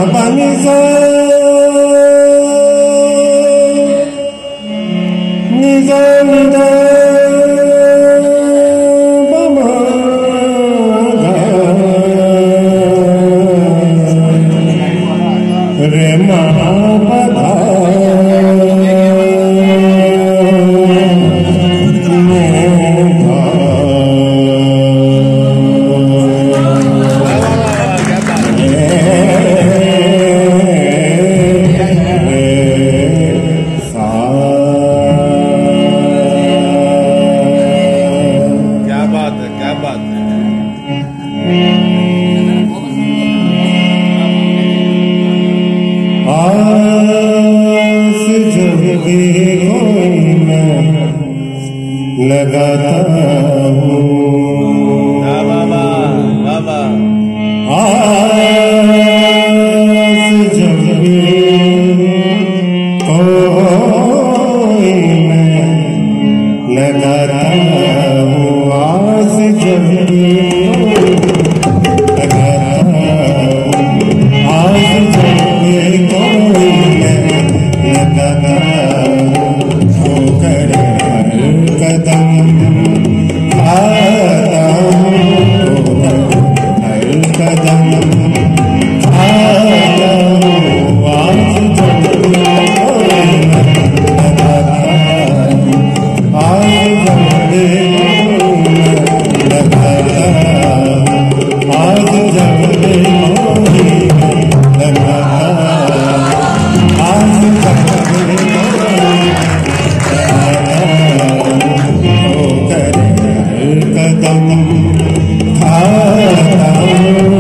पानी सा निजा निजा बमा रे महापधा लगाता हूँ बाबा आस जब भी कोई मैं लगाता हूँ आस जब भी लगाता हूँ आस जब भी कोई मैं लगाता हूँ ठोकर कदम खाता हूँ हर कदम खाता हूँ आज जब लगाता हूँ आज जब लगाता हूँ आज जब लगाता आज जब कदम खाता हूँ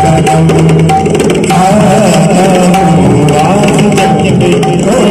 कदम खाता हूँ आज जब